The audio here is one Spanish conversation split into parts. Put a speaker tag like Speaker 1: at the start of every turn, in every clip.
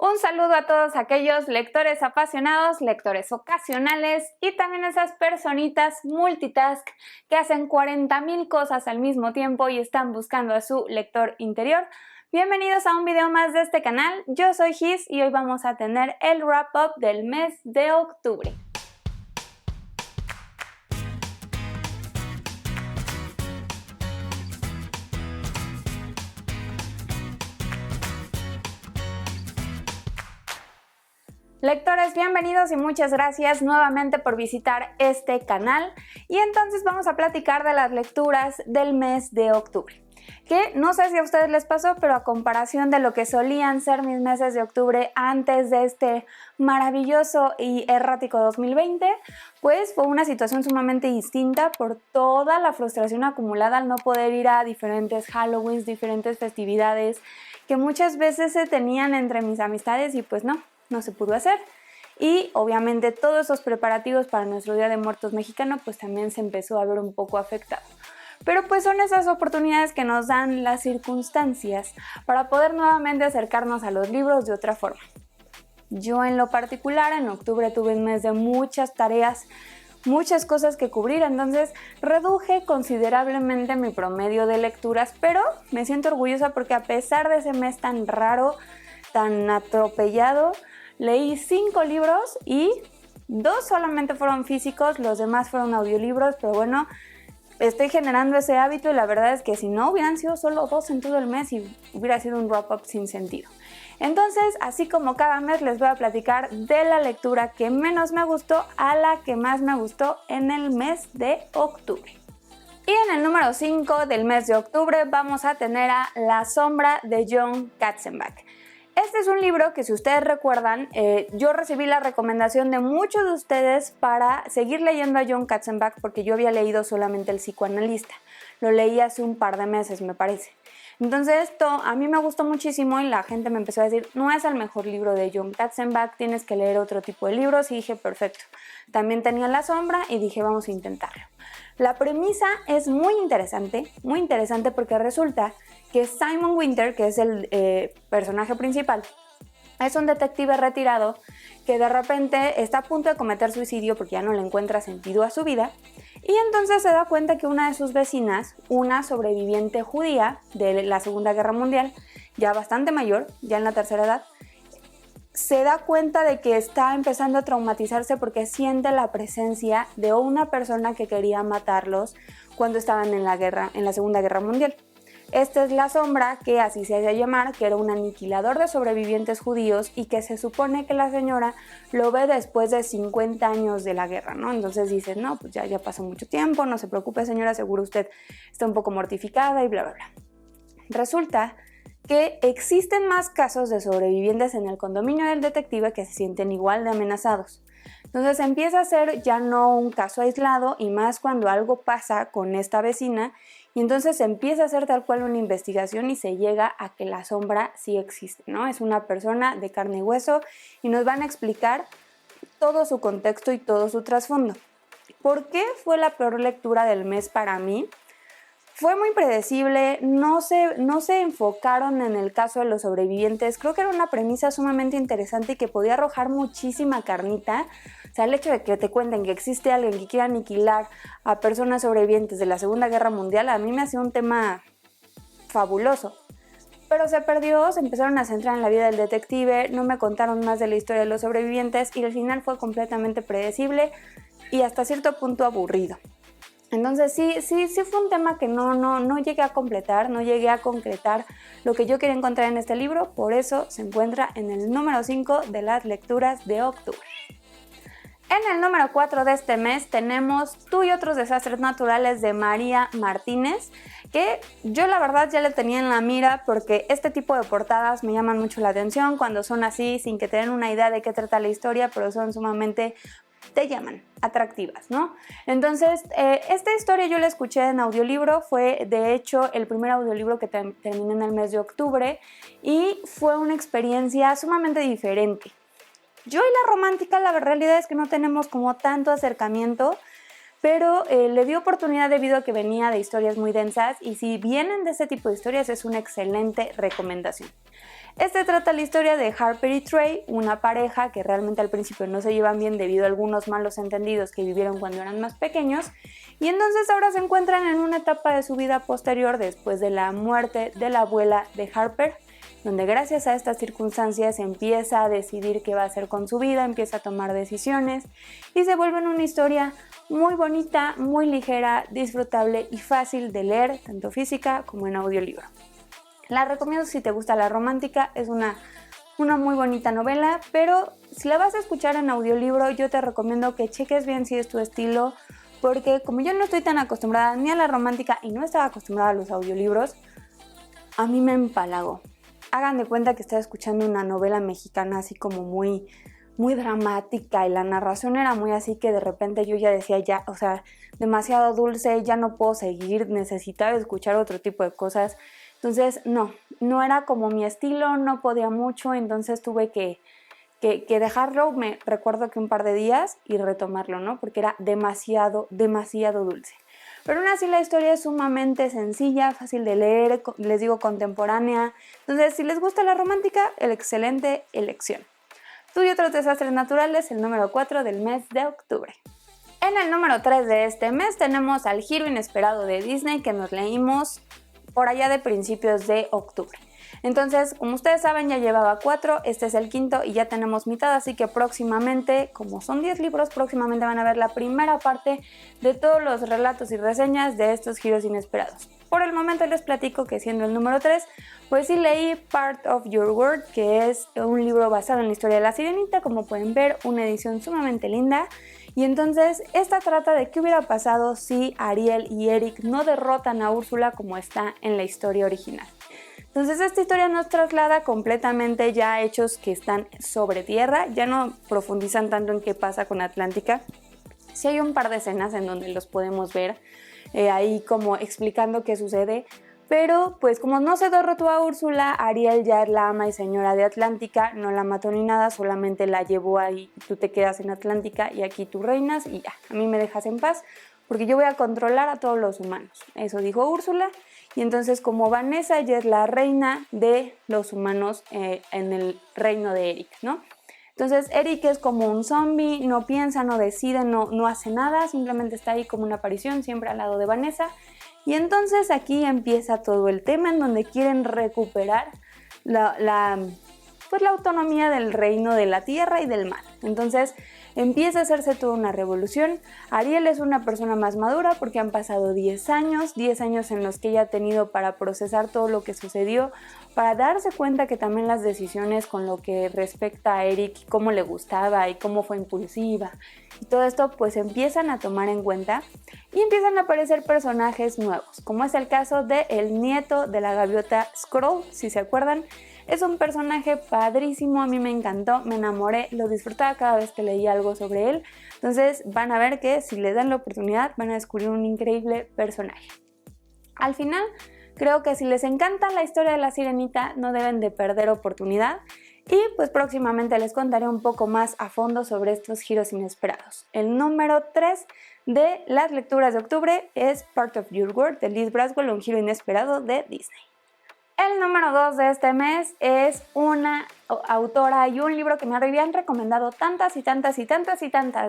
Speaker 1: Un saludo a todos aquellos lectores apasionados, lectores ocasionales y también esas personitas multitask que hacen 40,000 cosas al mismo tiempo y están buscando a su lector interior. Bienvenidos a un video más de este canal, yo soy Gis y hoy vamos a tener el wrap-up del mes de octubre. Lectores, bienvenidos y muchas gracias nuevamente por visitar este canal. Y entonces vamos a platicar de las lecturas del mes de octubre. Que no sé si a ustedes les pasó, pero a comparación de lo que solían ser mis meses de octubre antes de este maravilloso y errático 2020, pues fue una situación sumamente distinta por toda la frustración acumulada al no poder ir a diferentes Halloweens, diferentes festividades que muchas veces se tenían entre mis amistades y pues no se pudo hacer. Y obviamente todos esos preparativos para nuestro Día de Muertos mexicano pues también se empezó a ver un poco afectado. Pero pues son esas oportunidades que nos dan las circunstancias para poder nuevamente acercarnos a los libros de otra forma. Yo en lo particular en octubre tuve un mes de muchas tareas, muchas cosas que cubrir, entonces reduje considerablemente mi promedio de lecturas, pero me siento orgullosa porque a pesar de ese mes tan raro, tan atropellado, leí 5 libros y 2 solamente fueron físicos, los demás fueron audiolibros, pero bueno, estoy generando ese hábito y la verdad es que si no hubieran sido solo 2 en todo el mes y hubiera sido un wrap-up sin sentido. Entonces, así como cada mes les voy a platicar de la lectura que menos me gustó a la que más me gustó en el mes de octubre. Y en el número 5 del mes de octubre vamos a tener a La sombra de Jon Katzenbach. Este es un libro que, si ustedes recuerdan, yo recibí la recomendación de muchos de ustedes para seguir leyendo a Jon Katzenbach porque yo había leído solamente El psicoanalista. Lo leí hace un par de meses, me parece. Entonces esto a mí me gustó muchísimo y la gente me empezó a decir, no es el mejor libro de Jon Katzenbach, tienes que leer otro tipo de libros, y dije, perfecto. También tenía La sombra y dije, vamos a intentarlo. La premisa es muy interesante porque resulta que Simon Winter, que es el personaje principal, es un detective retirado que de repente está a punto de cometer suicidio porque ya no le encuentra sentido a su vida, y entonces se da cuenta que una de sus vecinas, una sobreviviente judía de la Segunda Guerra Mundial, ya bastante mayor, ya en la tercera edad, se da cuenta de que está empezando a traumatizarse porque siente la presencia de una persona que quería matarlos cuando estaban en la guerra, en la Segunda Guerra Mundial. Esta es la sombra, que así se hacía llamar, que era un aniquilador de sobrevivientes judíos y que se supone que la señora lo ve después de 50 años de la guerra, ¿no? Entonces dice, no, pues ya pasó mucho tiempo, no se preocupe señora, seguro usted está un poco mortificada y bla, bla, bla. Resulta que existen más casos de sobrevivientes en el condominio del detective que se sienten igual de amenazados. Entonces empieza a ser ya no un caso aislado y más cuando algo pasa con esta vecina, y entonces empieza a hacer tal cual una investigación y se llega a que la sombra sí existe, ¿no? Es una persona de carne y hueso y nos van a explicar todo su contexto y todo su trasfondo. ¿Por qué fue la peor lectura del mes para mí? Fue muy predecible, no se enfocaron en el caso de los sobrevivientes. Creo que era una premisa sumamente interesante y que podía arrojar muchísima carnita. O sea, el hecho de que te cuenten que existe alguien que quiera aniquilar a personas sobrevivientes de la Segunda Guerra Mundial, a mí me hacía un tema fabuloso. Pero se perdió, se empezaron a centrar en la vida del detective, no me contaron más de la historia de los sobrevivientes y el final fue completamente predecible y hasta cierto punto aburrido. Entonces sí fue un tema que no llegué a completar, no llegué a concretar lo que yo quería encontrar en este libro, por eso se encuentra en el número 5 de las lecturas de octubre. En el número 4 de este mes tenemos Tú y otros desastres naturales de María Martínez, que yo la verdad ya le tenía en la mira porque este tipo de portadas me llaman mucho la atención cuando son así, sin que tengan una idea de qué trata la historia, pero son sumamente te llaman atractivas, ¿no? Entonces, esta historia yo la escuché en audiolibro, fue de hecho el primer audiolibro que terminé en el mes de octubre y fue una experiencia sumamente diferente. Yo y la romántica, la realidad es que no tenemos como tanto acercamiento, pero le di oportunidad debido a que venía de historias muy densas y si vienen de ese tipo de historias es una excelente recomendación. Este trata la historia de Harper y Trey, una pareja que realmente al principio no se llevan bien debido a algunos malos entendidos que vivieron cuando eran más pequeños, y entonces ahora se encuentran en una etapa de su vida posterior después de la muerte de la abuela de Harper, donde gracias a estas circunstancias empieza a decidir qué va a hacer con su vida, empieza a tomar decisiones y se vuelve una historia muy bonita, muy ligera, disfrutable y fácil de leer, tanto física como en audiolibro. La recomiendo si te gusta la romántica, es una muy bonita novela, pero si la vas a escuchar en audiolibro yo te recomiendo que cheques bien si es tu estilo, porque como yo no estoy tan acostumbrada ni a la romántica y no estaba acostumbrada a los audiolibros, a mí me empalagó. Hagan de cuenta que estaba escuchando una novela mexicana así como muy dramática y la narración era muy así que de repente yo ya decía ya, o sea, demasiado dulce, ya no puedo seguir, necesitaba escuchar otro tipo de cosas. Entonces no era como mi estilo, no podía mucho, entonces tuve que dejarlo, me recuerdo que un par de días y retomarlo, ¿no? Porque era demasiado dulce. Pero aún así la historia es sumamente sencilla, fácil de leer, les digo contemporánea. Entonces, si les gusta la romántica, excelente elección. Tú y otros desastres naturales, el número 4 del mes de octubre. En el número 3 de este mes tenemos al giro inesperado de Disney que nos leímos por allá de principios de octubre. Entonces, como ustedes saben, ya llevaba 4, este es el quinto y ya tenemos mitad, así que próximamente, como son 10 libros, próximamente van a ver la primera parte de todos los relatos y reseñas de estos giros inesperados. Por el momento les platico que siendo el número 3, pues sí leí Part of Your World, que es un libro basado en la historia de la Sirenita, como pueden ver, una edición sumamente linda. Y entonces esta trata de qué hubiera pasado si Ariel y Eric no derrotan a Úrsula como está en la historia original. Entonces esta historia nos traslada completamente ya a hechos que están sobre tierra, ya no profundizan tanto en qué pasa con Atlántica. Sí hay un par de escenas en donde los podemos ver ahí como explicando qué sucede, pero pues como no se derrotó a Úrsula, Ariel ya es la ama y señora de Atlántica, no la mató ni nada, solamente la llevó ahí, tú te quedas en Atlántica y aquí tú reinas y ya, a mí me dejas en paz porque yo voy a controlar a todos los humanos. Eso dijo Úrsula. Y entonces como Vanessa ya es la reina de los humanos en el reino de Eric, ¿no? Entonces Eric es como un zombie, no piensa, no decide, no hace nada, simplemente está ahí como una aparición, siempre al lado de Vanessa. Y entonces aquí empieza todo el tema en donde quieren recuperar la autonomía del reino de la tierra y del mar. Entonces empieza a hacerse toda una revolución. Ariel es una persona más madura porque han pasado 10 años en los que ella ha tenido para procesar todo lo que sucedió, para darse cuenta que también las decisiones con lo que respecta a Eric, cómo le gustaba y cómo fue impulsiva y todo esto pues empiezan a tomar en cuenta y empiezan a aparecer personajes nuevos, como es el caso de el nieto de la gaviota Skrull, si se acuerdan. Es un personaje padrísimo, a mí me encantó, me enamoré, lo disfrutaba cada vez que leía algo sobre él. Entonces van a ver que si le dan la oportunidad van a descubrir un increíble personaje. Al final, creo que si les encanta la historia de la Sirenita no deben de perder oportunidad y pues próximamente les contaré un poco más a fondo sobre estos giros inesperados. El número 3 de las lecturas de octubre es Part of Your World de Liz Braswell, un giro inesperado de Disney. El número 2 de este mes es una autora y un libro que me habían recomendado tantas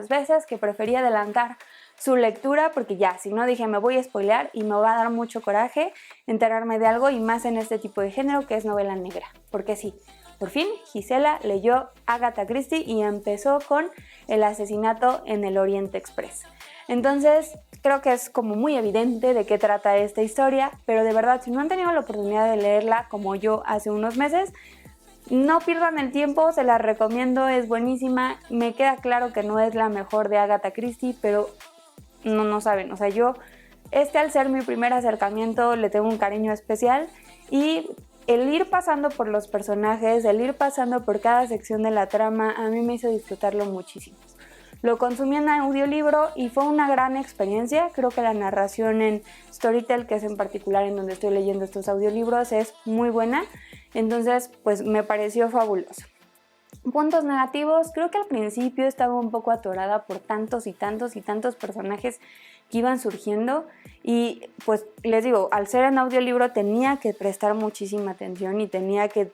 Speaker 1: veces que preferí adelantar su lectura porque ya, si no dije me voy a spoilear y me va a dar mucho coraje enterarme de algo y más en este tipo de género que es novela negra. Porque sí, por fin Gisela leyó Agatha Christie y empezó con El asesinato en el Oriente Express. Entonces creo que es como muy evidente de qué trata esta historia, pero de verdad si no han tenido la oportunidad de leerla como yo hace unos meses, no pierdan el tiempo, se la recomiendo, es buenísima. Me queda claro que no es la mejor de Agatha Christie, pero no saben, o sea, yo al ser mi primer acercamiento le tengo un cariño especial y el ir pasando por los personajes, el ir pasando por cada sección de la trama, a mí me hizo disfrutarlo muchísimo. Lo consumí en audiolibro y fue una gran experiencia. Creo que la narración en Storytel, que es en particular en donde estoy leyendo estos audiolibros, es muy buena. Entonces, pues me pareció fabuloso. Puntos negativos, creo que al principio estaba un poco atorada por tantos personajes que iban surgiendo y pues les digo, al ser en audiolibro tenía que prestar muchísima atención y tenía que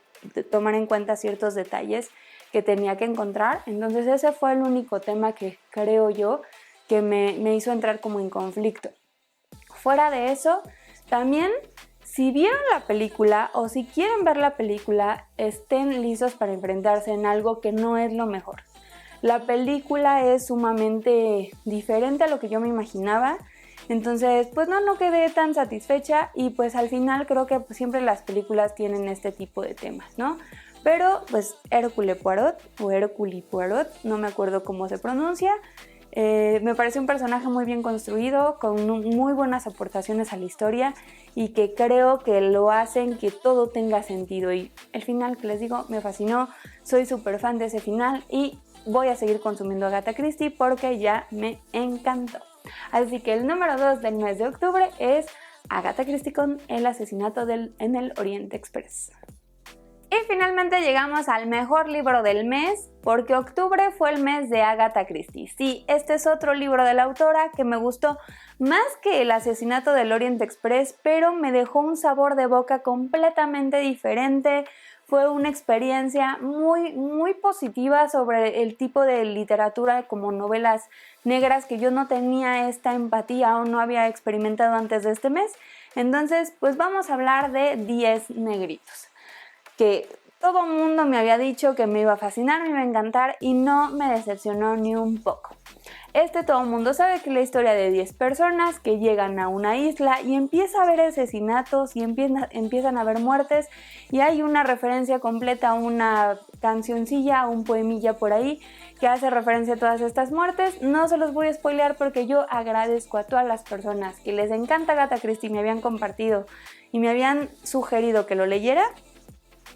Speaker 1: tomar en cuenta ciertos detalles que tenía que encontrar. Entonces ese fue el único tema que creo yo que me hizo entrar como en conflicto. Fuera de eso, también si vieron la película o si quieren ver la película, estén listos para enfrentarse en algo que no es lo mejor. La película es sumamente diferente a lo que yo me imaginaba, entonces pues no quedé tan satisfecha y pues al final creo que pues, siempre las películas tienen este tipo de temas, ¿no? Pero pues Hercule Poirot o Hercule Poirot, no me acuerdo cómo se pronuncia, me parece un personaje muy bien construido, con muy buenas aportaciones a la historia y que creo que lo hacen que todo tenga sentido. Y el final que les digo me fascinó, soy súper fan de ese final y voy a seguir consumiendo Agatha Christie porque ya me encantó. Así que el número 2 del mes de octubre es Agatha Christie con El asesinato en el Oriente Express. Y finalmente llegamos al mejor libro del mes, porque octubre fue el mes de Agatha Christie. Sí, este es otro libro de la autora que me gustó más que El asesinato del Orient Express, pero me dejó un sabor de boca completamente diferente. Fue una experiencia muy positiva sobre el tipo de literatura como novelas negras que yo no tenía esta empatía o no había experimentado antes de este mes. Entonces, pues vamos a hablar de 10 negritos, que todo el mundo me había dicho que me iba a fascinar, me iba a encantar y no me decepcionó ni un poco. Todo el mundo sabe que es la historia de 10 personas que llegan a una isla y empieza a haber asesinatos y empiezan a haber muertes y hay una referencia completa a una cancioncilla, a un poemilla por ahí que hace referencia a todas estas muertes. No se los voy a spoilear porque yo agradezco a todas las personas que les encanta Agatha Christie, me habían compartido y me habían sugerido que lo leyera,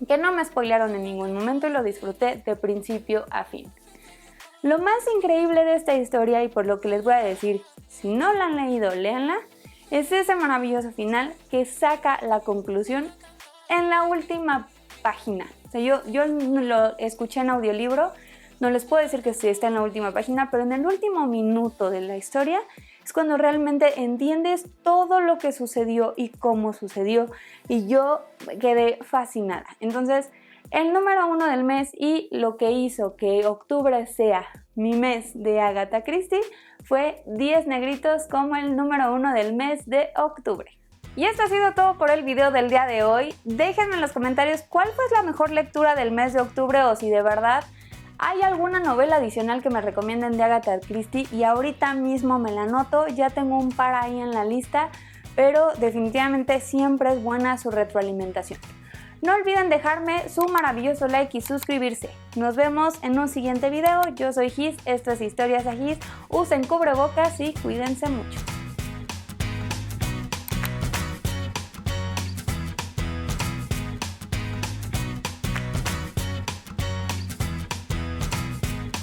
Speaker 1: que no me spoilearon en ningún momento y lo disfruté de principio a fin. Lo más increíble de esta historia y por lo que les voy a decir, si no la han leído, léanla, es ese maravilloso final que saca la conclusión en la última página. O sea, yo lo escuché en audiolibro, no les puedo decir que sí está en la última página, pero en el último minuto de la historia es cuando realmente entiendes todo lo que sucedió y cómo sucedió, y yo quedé fascinada. Entonces, el número 1 del mes y lo que hizo que octubre sea mi mes de Agatha Christie fue 10 negritos como el número 1 del mes de octubre. Y esto ha sido todo por el video del día de hoy. Déjenme en los comentarios cuál fue la mejor lectura del mes de octubre o si de verdad hay alguna novela adicional que me recomienden de Agatha Christie y ahorita mismo me la anoto, ya tengo un par ahí en la lista, pero definitivamente siempre es buena su retroalimentación. No olviden dejarme su maravilloso like y suscribirse. Nos vemos en un siguiente video. Yo soy Gis, esto es Historias de Gis. Usen cubrebocas y cuídense mucho.